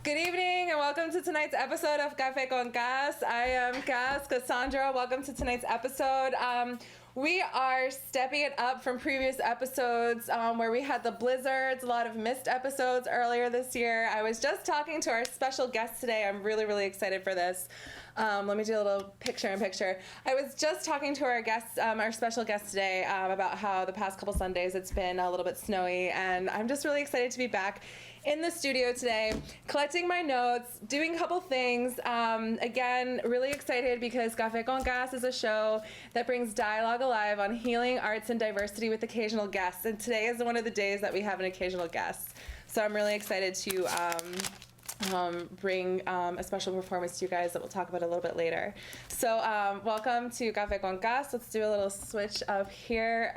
Good evening and welcome to tonight's episode of Café con Cas. I am Cassandra. Welcome to tonight's episode. We are stepping it up from previous episodes where we had the blizzards, a lot of missed episodes earlier this year. I was just talking to our special guest today. I'm really excited for this. Let me do a little picture-in-picture. I was just talking to our guest, our special guest today about how the past couple Sundays it's been a little bit snowy, and I'm just really excited to be back in the studio today, collecting my notes, doing a couple things. Again, really excited because Café con Cas is a show that brings dialogue alive on healing, arts, and diversity with occasional guests. And today is one of the days that we have an occasional guest. So I'm really excited to bring a special performance to you guys that we'll talk about a little bit later. So welcome to Café con Cas. Let's do a little switch up here.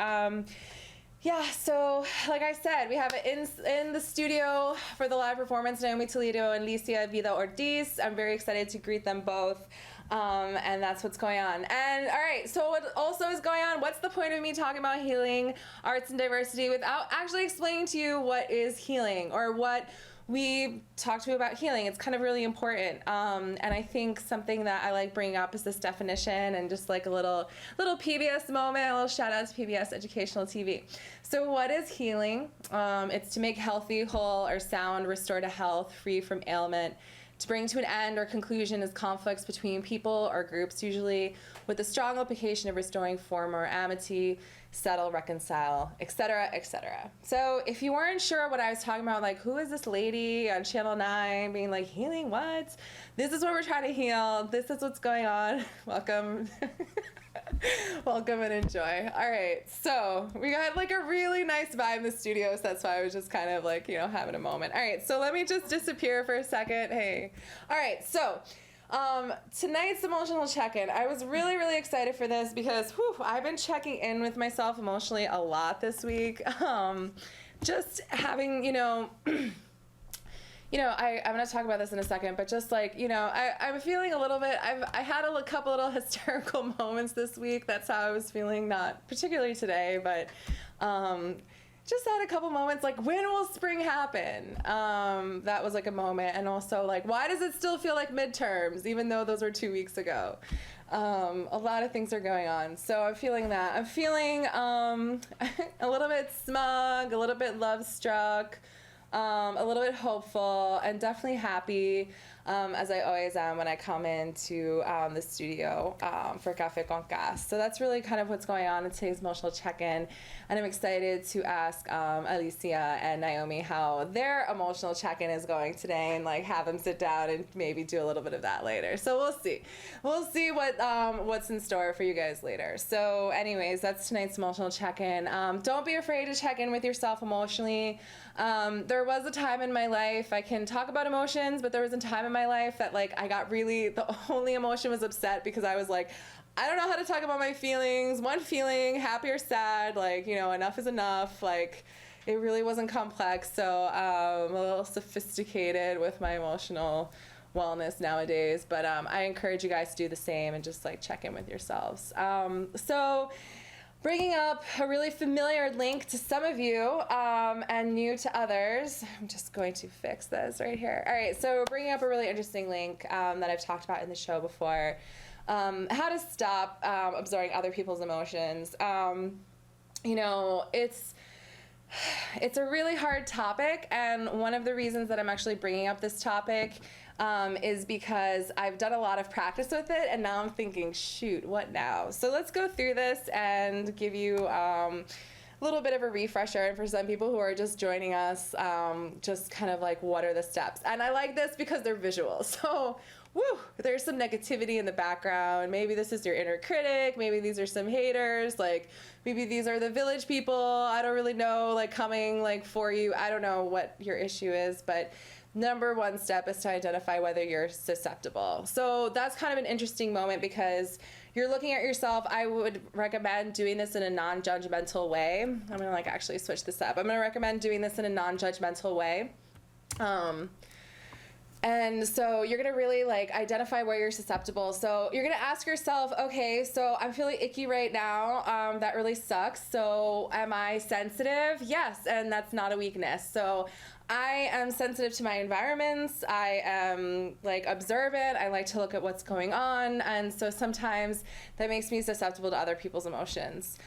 Yeah, so like I said, we have in the studio for the live performance Naomi Toledo and Licia Vida Ortiz. I'm very excited to greet them both, and that's what's going on. And all right, so what also is going on, what's the point of me talking about healing, arts, and diversity without actually explaining to you what is healing or what we talked to you about healing? It's kind of really important, and I think something that I like bringing up is this definition and just like a little PBS moment, a little shout out to PBS Educational TV. So what is healing? It's to make healthy, whole, or sound, restore to health, free from ailment, to bring to an end or conclusion is conflicts between people or groups, usually with the strong implication of restoring form or amity, settle, reconcile, etc., etc. So if you weren't sure what I was talking about, like who is this lady on Channel 9 being like, healing what? This is what we're trying to heal. This is what's going on. Welcome. Welcome and enjoy. All right, so we got like a really nice vibe in the studio, so that's why I was just kind of like, having a moment. All right, so let me just disappear for a second. Hey. All right, so tonight's emotional check-in. I was really excited for this because I've been checking in with myself emotionally a lot this week. Just having, I'm going to talk about this in a second, but just like, I'm feeling a little bit, I had a couple little hysterical moments this week. That's how I was feeling, not particularly today, but just had a couple moments like, when will spring happen? That was like a moment. And also like, why does it still feel like midterms, even though those were 2 weeks ago? A lot of things are going on. So I'm feeling that. I'm feeling a little bit smug, a little bit love struck, a little bit hopeful, and definitely happy, as I always am when I come into the studio for Café con Cas. So that's really kind of what's going on in today's emotional check-in, and I'm excited to ask Alicia and Naomi how their emotional check-in is going today, and like have them sit down and maybe do a little bit of that later. So we'll see what's in store for you guys later. So anyways, that's tonight's emotional check-in. Don't be afraid to check in with yourself emotionally. There was a time in my life, I can talk about emotions, but there was a time in my life that like I got the only emotion was upset, because I was like, I don't know how to talk about my feelings. One feeling, happy or sad, like, enough is enough. Like, it really wasn't complex. So I'm a little sophisticated with my emotional wellness nowadays, but I encourage you guys to do the same and just like check in with yourselves. So bringing up a really familiar link to some of you and new to others. I'm just going to fix this right here. All right, so bringing up a really interesting link that I've talked about in the show before. How to stop absorbing other people's emotions. It's a really hard topic, and one of the reasons that I'm actually bringing up this topic is because I've done a lot of practice with it, and now I'm thinking, shoot, what now? So let's go through this and give you a little bit of a refresher, and for some people who are just joining us, just kind of like, what are the steps? And I like this because they're visual. So there's some negativity in the background. Maybe this is your inner critic. Maybe these are some haters. Like, maybe these are the village people. I don't really know, like, coming, like, for you. I don't know what your issue is, but number one step is to identify whether you're susceptible. So that's kind of an interesting moment because you're looking at yourself. I would recommend doing this in a non-judgmental way. I'm going to, like, actually switch this up. I'm going to recommend doing this in a non-judgmental way. And so you're going to really like identify where you're susceptible. So you're going to ask yourself, okay, so I'm feeling icky right now. That really sucks. So am I sensitive? Yes. And that's not a weakness. So I am sensitive to my environments. I am like observant. I like to look at what's going on. And so sometimes that makes me susceptible to other people's emotions.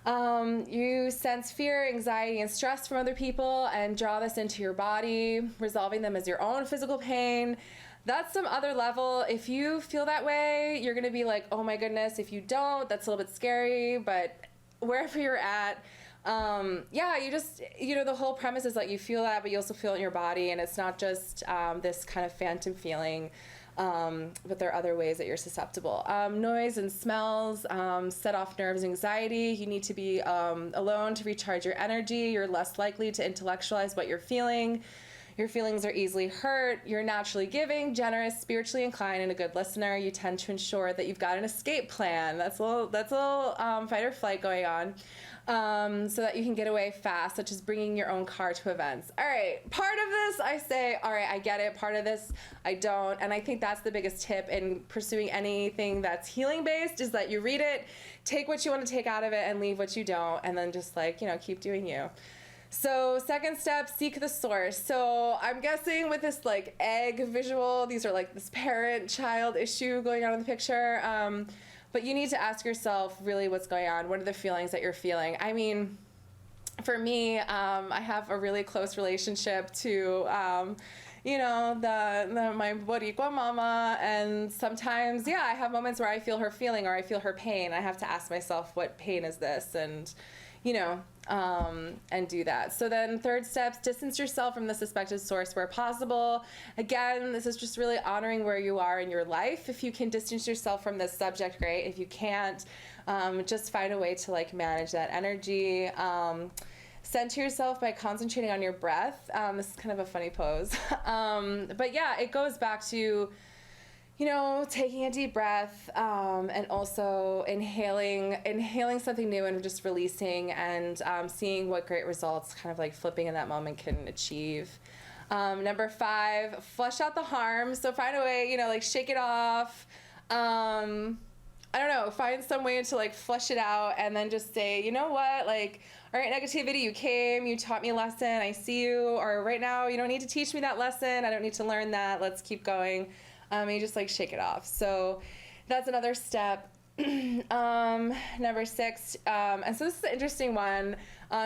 You sense fear, anxiety, and stress from other people and draw this into your body, resolving them as your own physical pain. That's some other level. If you feel that way, you're going to be like, oh my goodness. If you don't, that's a little bit scary. But wherever you're at, yeah, you just, the whole premise is that you feel that, but you also feel it in your body. And it's not just this kind of phantom feeling. But there are other ways that you're susceptible. Noise and smells set off nerves and anxiety. You need to be alone to recharge your energy. You're less likely to intellectualize what you're feeling. Your feelings are easily hurt. You're naturally giving, generous, spiritually inclined, and a good listener. You tend to ensure that you've got an escape plan. That's a little fight or flight going on. So that you can get away fast, such as bringing your own car to events. All right, part of this I say, all right, I get it. Part of this I don't. And I think that's the biggest tip in pursuing anything that's healing based is that you read it, take what you want to take out of it and leave what you don't. And then just like, keep doing you. So second step, seek the source. So I'm guessing with this like egg visual, these are like this parent-child issue going on in the picture. But you need to ask yourself really what's going on. What are the feelings that you're feeling? I mean, for me, I have a really close relationship to, my Boricua mama. And sometimes, I have moments where I feel her feeling or I feel her pain. I have to ask myself, what pain is this? And, and do that. So then third steps, distance yourself from the suspected source where possible. Again, this is just really honoring where you are in your life. If you can distance yourself from this subject, great. If you can't, just find a way to like manage that energy. Center yourself by concentrating on your breath. This is kind of a funny pose. But yeah, it goes back to taking a deep breath, and also inhaling something new and just releasing and seeing what great results kind of like flipping in that moment can achieve. Number 5, flush out the harm. So find a way, like shake it off. I don't know, find some way to like flush it out and then just say, you know what, like, all right, negativity, you came, you taught me a lesson, I see you, or right now you don't need to teach me that lesson, I don't need to learn that, let's keep going. And you just like shake it off. So that's another step. Number 6, and so this is an interesting one,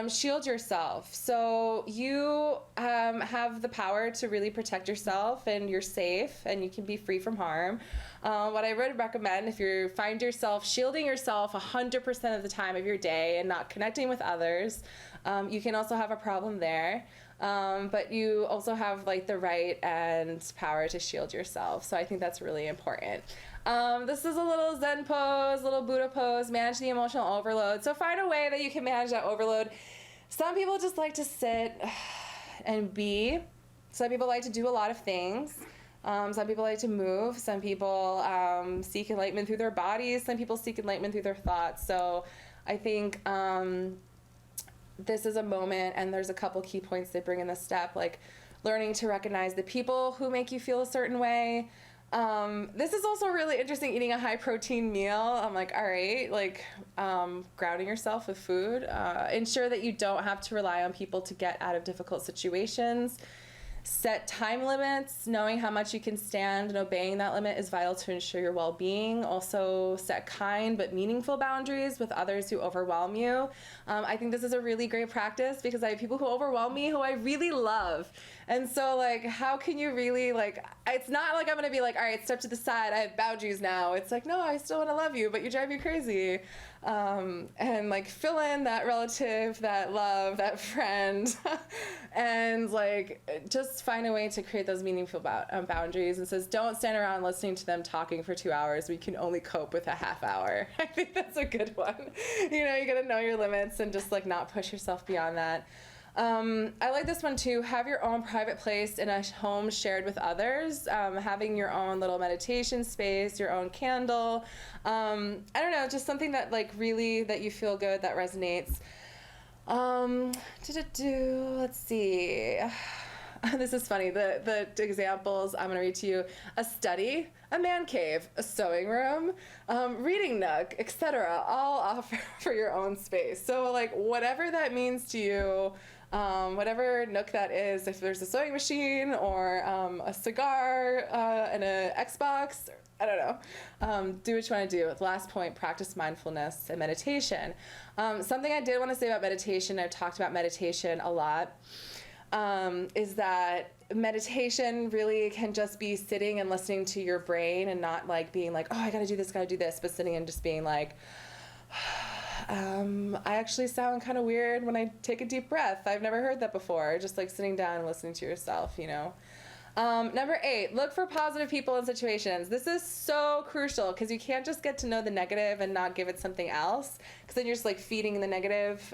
shield yourself. So you have the power to really protect yourself and you're safe and you can be free from harm. What I would recommend if you find yourself shielding yourself 100% of the time of your day and not connecting with others, you can also have a problem there. But you also have like the right and power to shield yourself. So I think that's really important. This is a little Zen pose, little Buddha pose, manage the emotional overload. So find a way that you can manage that overload. Some people just like to sit and be. Some people like to do a lot of things. Some people like to move. Some people seek enlightenment through their bodies. Some people seek enlightenment through their thoughts. So I think this is a moment, and there's a couple key points they bring in this step, like learning to recognize the people who make you feel a certain way. This is also really interesting, eating a high protein meal. I'm like, all right, like grounding yourself with food. Ensure that you don't have to rely on people to get out of difficult situations. Set time limits. Knowing how much you can stand and obeying that limit is vital to ensure your well-being. Also set kind but meaningful boundaries with others who overwhelm you. I think this is a really great practice because I have people who overwhelm me who I really love. And so like, how can you really like, it's not like I'm going to be like, all right, step to the side, I have boundaries now. It's like, no, I still want to love you, but you drive me crazy. And like fill in that relative, that love, that friend, and like just find a way to create those meaningful boundaries. And says, don't stand around listening to them talking for 2 hours. We can only cope with a half hour. I think that's a good one. You gotta know your limits and just like not push yourself beyond that. I like this one too. Have your own private place in a home shared with others. Having your own little meditation space, your own candle. I don't know, just something that like really that you feel good, that resonates. Let's see. this is funny. The examples I'm going to read to you: a study, a man cave, a sewing room, reading nook, etc. All offer for your own space. So like whatever that means to you, whatever nook that is, if there's a sewing machine or a cigar and an Xbox, I don't know. Do what you want to do. Last point, practice mindfulness and meditation. Something I did want to say about meditation, I've talked about meditation a lot, is that meditation really can just be sitting and listening to your brain and not like being like, oh, I gotta do this, but sitting and just being like, I actually sound kind of weird when I take a deep breath. I've never heard that before. Just like sitting down and listening to yourself, you know. Number 8, look for positive people and situations. This is so crucial because you can't just get to know the negative and not give it something else, because then you're just like feeding the negative.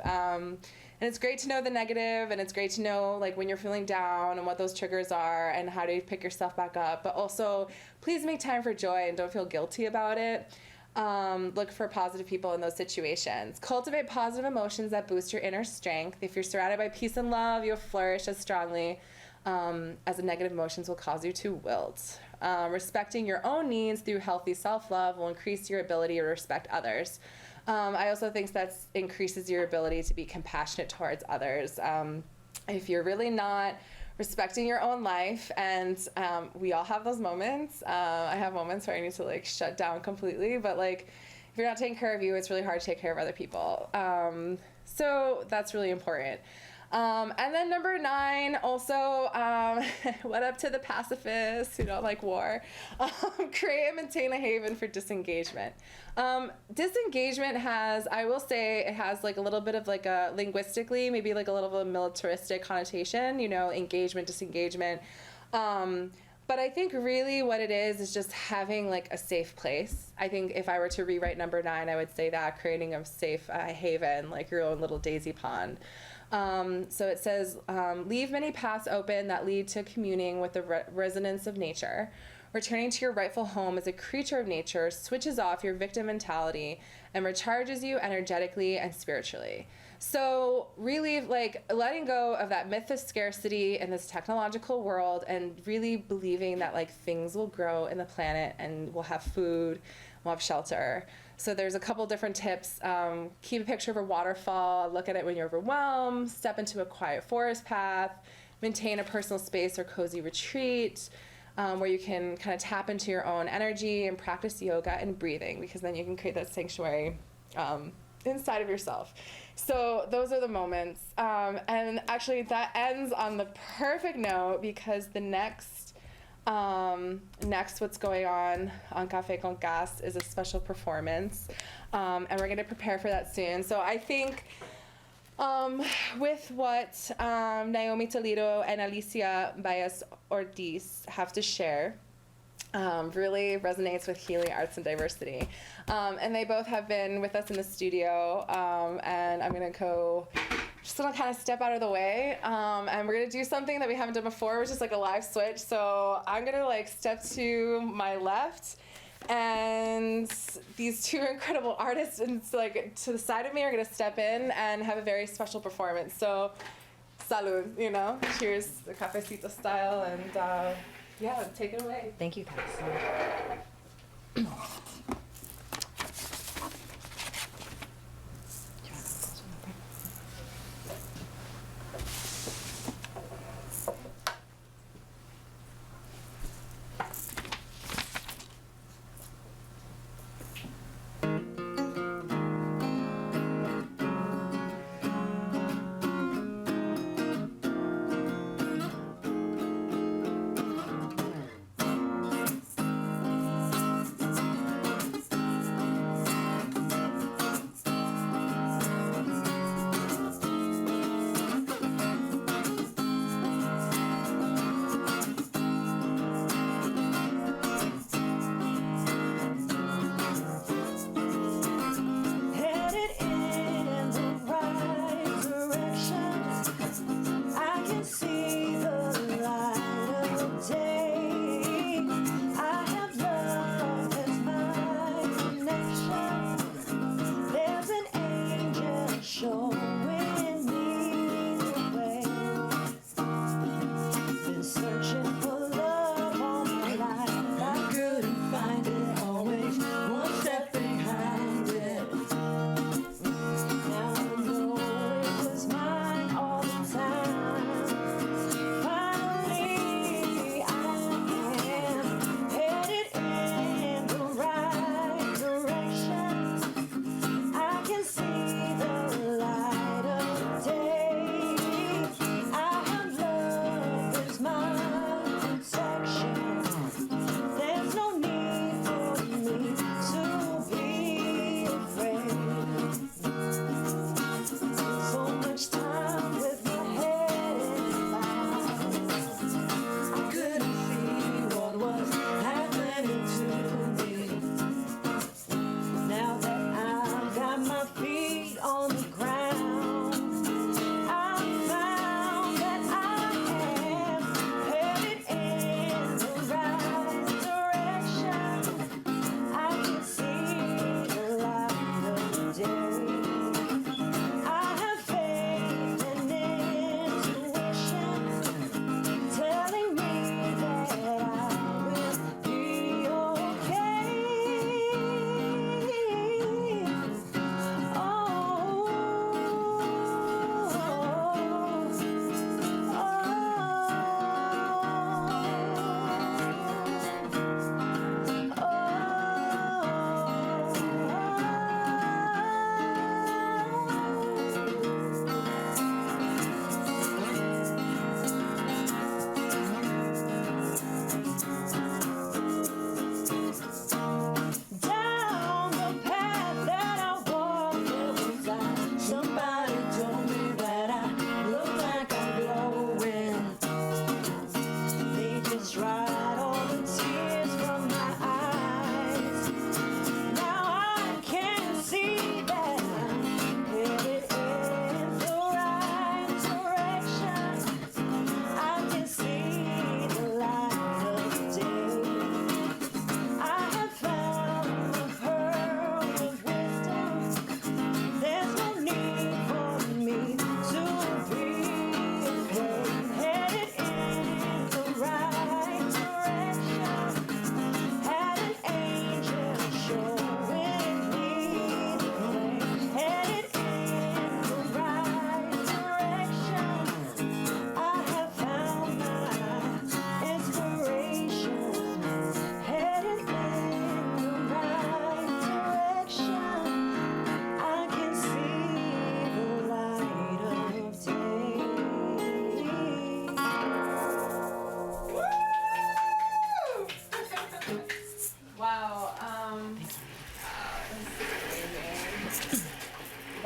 And it's great to know the negative, and it's great to know like when you're feeling down and what those triggers are and how to pick yourself back up. But also, please make time for joy and don't feel guilty about it. Look for positive people in those situations. Cultivate positive emotions that boost your inner strength. If you're surrounded by peace and love, you'll flourish as strongly as the negative emotions will cause you to wilt. Respecting your own needs through healthy self-love will increase your ability to respect others. I also think that increases your ability to be compassionate towards others. If you're really not respecting your own life, and we all have those moments. I have moments where I need to like shut down completely, but like if you're not taking care of you, it's really hard to take care of other people. So that's really important. And then number 9, also, what up to the pacifists who don't like war? Create and maintain a haven for disengagement. Disengagement has, I will say, it has like a little bit of like a linguistically, maybe like a little bit of militaristic connotation, you know, engagement, disengagement. But I think really what it is just having like a safe place. I think if I were to rewrite number 9, I would say that, creating a safe haven, like your own little daisy pond. So it says, leave many paths open that lead to communing with the resonance of nature. Returning to your rightful home as a creature of nature switches off your victim mentality and recharges you energetically and spiritually. So really like letting go of that myth of scarcity in this technological world and really believing that like things will grow in the planet and we'll have food, we'll have shelter. So there's a couple different tips. Keep a picture of a waterfall, look at it when you're overwhelmed, step into a quiet forest path, maintain a personal space or cozy retreat, where you can kind of tap into your own energy and practice yoga and breathing, because then you can create that sanctuary inside of yourself. So those are the moments. And actually that ends on the perfect note, because the next what's going on Café con Gas is a special performance, and we're going to prepare for that soon. So I think with what Naomi Toledo and Alicia Baez Ortiz have to share, really resonates with healing arts and diversity. And they both have been with us in the studio, and I'm going to just gonna kind of step out of the way, and we're gonna do something that we haven't done before, which is like a live switch. So I'm gonna like step to my left, and these 2 incredible artists and like to the side of me are gonna step in and have a very special performance. So salud, you know, cheers, the cafecito style, and yeah, take it away. Thank you, Cass.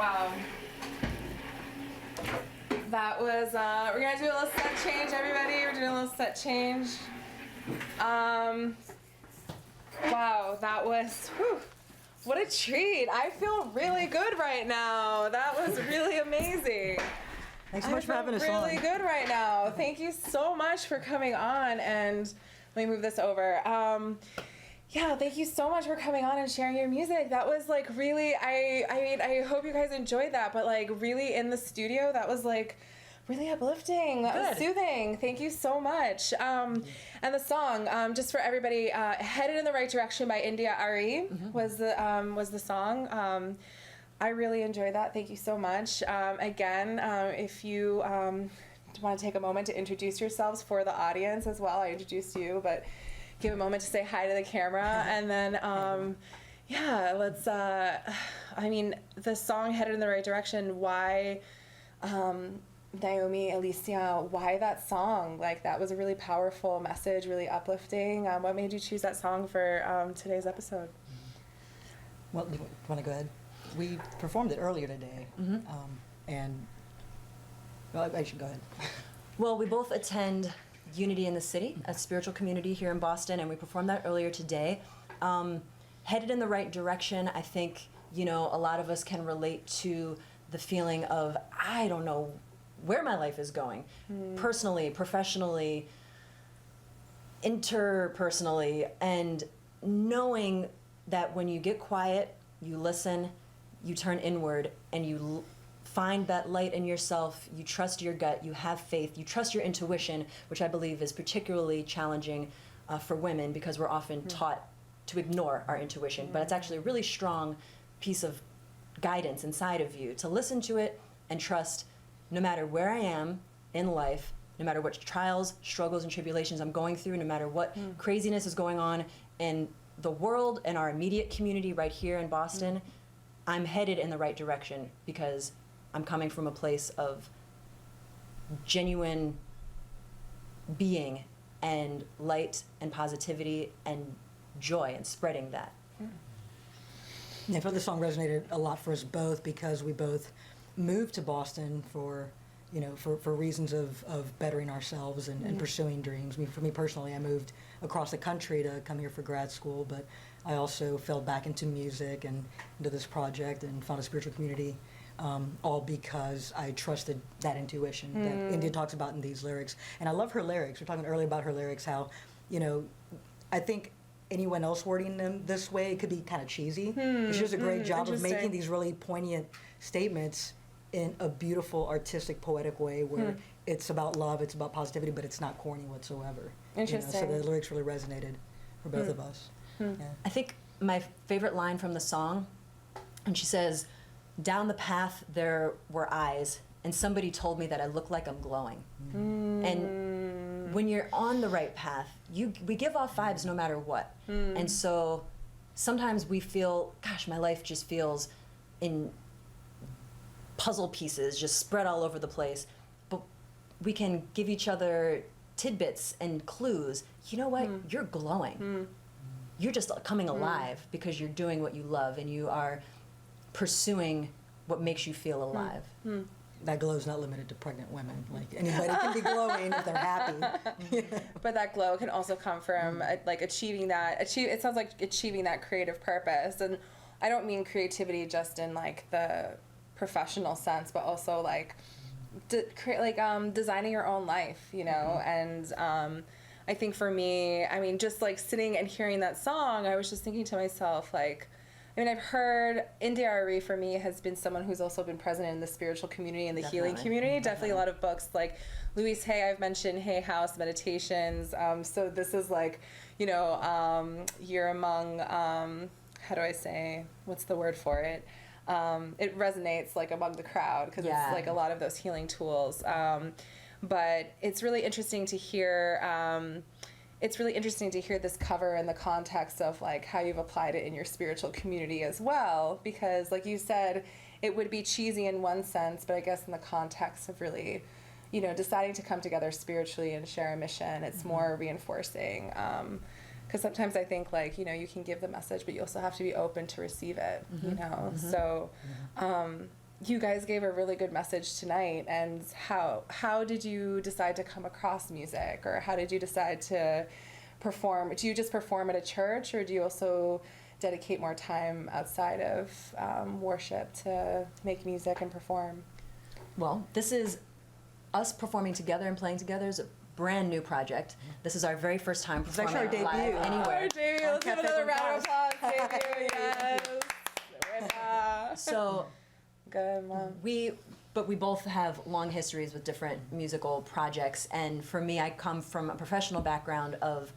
Wow. That was, we're gonna do a little set change, everybody. We're doing a little set change. Wow, that was, whew, what a treat. I feel really good right now. That was really amazing. Thanks so much for having us on. Really good right now. Thank you so much for coming on. And let me move this over. Yeah, thank you so much for coming on and sharing your music. That was like really, I hope you guys enjoyed that, but like really in the studio, that was like really uplifting. That was soothing. Thank you so much. And the song, just for everybody, Headed in the Right Direction by India Ari was the song. I really enjoyed that. Thank you so much. Again, if you want to take a moment to introduce yourselves for the audience as well, I introduced you, but give a moment to say hi to the camera, and then yeah, let's I mean, the song Headed in the Right Direction, why Naomi, Alicia, why that song? Like, that was a really powerful message, really uplifting. What made you choose that song for today's episode? Well, do you want to go ahead? We performed it earlier today, and well, I should go ahead. Well, we both attend Unity in the City, a spiritual community here in Boston, and we performed that earlier today. Headed in the Right Direction, I think, you know, a lot of us can relate to the feeling of, I don't know where my life is going, personally, professionally, interpersonally, and knowing that when you get quiet, you listen, you turn inward, and you find that light in yourself, you trust your gut, you have faith, you trust your intuition, which I believe is particularly challenging for women because we're often taught to ignore our intuition, but it's actually a really strong piece of guidance inside of you to listen to it and trust no matter where I am in life, no matter what trials, struggles, and tribulations I'm going through, no matter what craziness is going on in the world and our immediate community right here in Boston, I'm headed in the right direction because I'm coming from a place of genuine being and light and positivity and joy and spreading that. Yeah, I felt the song resonated a lot for us both because we both moved to Boston for, you know, for reasons of bettering ourselves and pursuing dreams. I mean, for me personally, I moved across the country to come here for grad school, but I also fell back into music and into this project and found a spiritual community, all because I trusted that intuition that India talks about in these lyrics. And I love her lyrics. We were talking earlier about her lyrics, how, you know, I think anyone else wording them this way could be kind of cheesy. She does a great job of making these really poignant statements in a beautiful, artistic, poetic way where it's about love, it's about positivity, but it's not corny whatsoever. Interesting. You know, so the lyrics really resonated for both of us. Yeah. I think my favorite line from the song, and she says, "Down the path there were eyes, and somebody told me that I look like I'm glowing." And when you're on the right path, we give off vibes no matter what. And so sometimes we feel, gosh, my life just feels in puzzle pieces, just spread all over the place. But we can give each other tidbits and clues. You know what? You're glowing. You're just coming alive because you're doing what you love and you are pursuing what makes you feel alive. That glow is not limited to pregnant women. Like, anybody can be glowing if they're happy. But that glow can also come from like achieving that. It sounds like achieving that creative purpose, and I don't mean creativity just in like the professional sense, but also like designing your own life, you know. And I think for me, I mean, just like sitting and hearing that song, I was just thinking to myself, like, I mean, I've heard India Ari for me has been someone who's also been present in the spiritual community and the healing community. Definitely a lot of books like Louise Hay, I've mentioned, Hay House Meditations. So this is like, you know, you're among, how do I say, what's the word for it? It resonates like among the crowd because it's like a lot of those healing tools. But it's really interesting to hear. It's really interesting to hear this cover in the context of like how you've applied it in your spiritual community as well, because like you said, it would be cheesy in one sense, but I guess in the context of really, you know, deciding to come together spiritually and share a mission, it's more reinforcing. Because sometimes I think like, you know, you can give the message, but you also have to be open to receive it, you know? So you guys gave a really good message tonight. And how did you decide to come across music, or how did you decide to perform? Do you just perform at a church, or do you also dedicate more time outside of worship to make music and perform? Well, this is us performing together and playing together is a brand new project. This is our very first time performing actually our live debut. anywhere. Our debut. Let's give Café another con round of applause. Gas. Debut, yes. So Good, Mom. we both have long histories with different musical projects, and for me, I come from a professional background of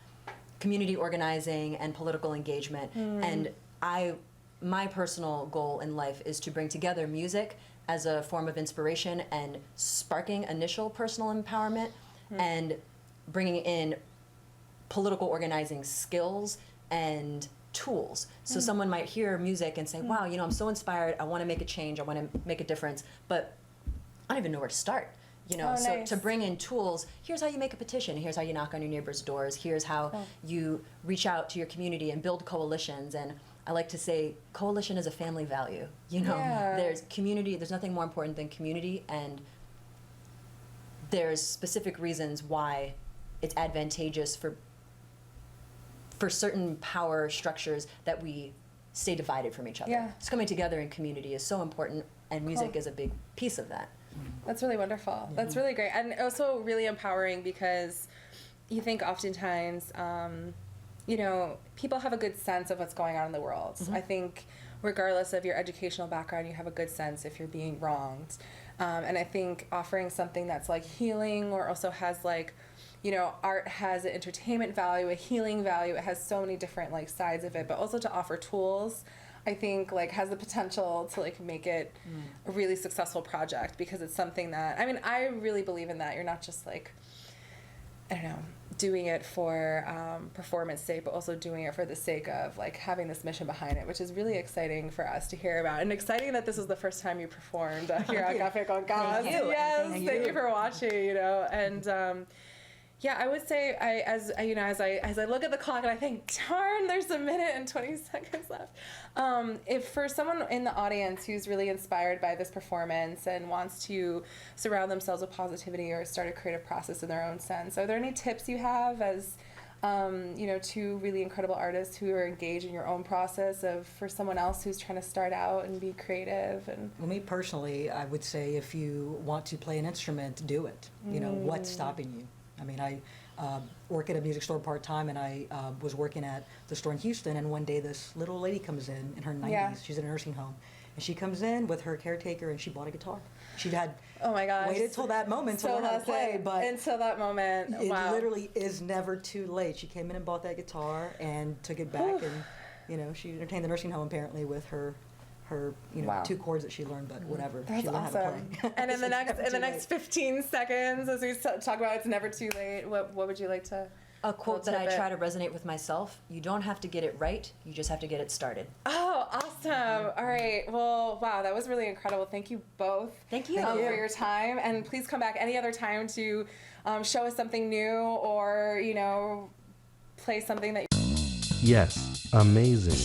community organizing and political engagement, and my personal goal in life is to bring together music as a form of inspiration and sparking initial personal empowerment, and bringing in political organizing skills and tools. So someone might hear music and say, wow, I'm so inspired, I want to make a change, I want to make a difference, but I don't even know where to start. So nice. to bring in tools, here's how you make a petition, here's how you knock on your neighbor's doors, here's how you reach out to your community and build coalitions. And I like to say coalition is a family value. There's community, there's nothing more important than community, and there's specific reasons why it's advantageous for certain power structures that we stay divided from each other. Yeah. Just coming together in community is so important, and music is a big piece of that. That's really wonderful. That's really great. And also really empowering, because you think oftentimes, people have a good sense of what's going on in the world. I think regardless of your educational background, you have a good sense if you're being wronged. And I think offering something that's like healing, or also has like, art has an entertainment value, a healing value. It has so many different like sides of it, but also to offer tools, I think like has the potential to like make it a really successful project, because it's something that, I really believe in that. You're not just like, doing it for performance sake, but also doing it for the sake of like having this mission behind it, which is really exciting for us to hear about, and exciting that this was the first time you performed here at Café con Gas. Thank you. Yes, Thank thank you. you for watching. And I would say as I look at the clock and I think, darn, there's a minute and 20 seconds left. If for someone in the audience who's really inspired by this performance and wants to surround themselves with positivity or start a creative process in their own sense, are there any tips you have as two really incredible artists who are engaged in your own process for someone else who's trying to start out and be creative? And Well, me personally, I would say if you want to play an instrument, do it. What's stopping you? I work at a music store part-time, and I was working at the store in Houston, and one day this little lady comes in her 90s. Yeah. She's in a nursing home, and she comes in with her caretaker, and she bought a guitar. She had oh my gosh, waited till that moment to learn how to play, but until that moment, it wow. literally is never too late. She came in and bought that guitar and took it back, and she entertained the nursing home apparently with her Wow. 2 chords that she learned, but whatever. That's she learned awesome. how to play. And in the It's never too next late. 15 seconds, as we talk about it's never too late, what would you like to? A quote that I tidbit? try to resonate with myself: you don't have to get it right, you just have to get it started. Oh, awesome. All right. Well, wow, that was really incredible. Thank you both. Thank you. For your time. And please come back any other time to show us something new, or, play something that Yes, amazing.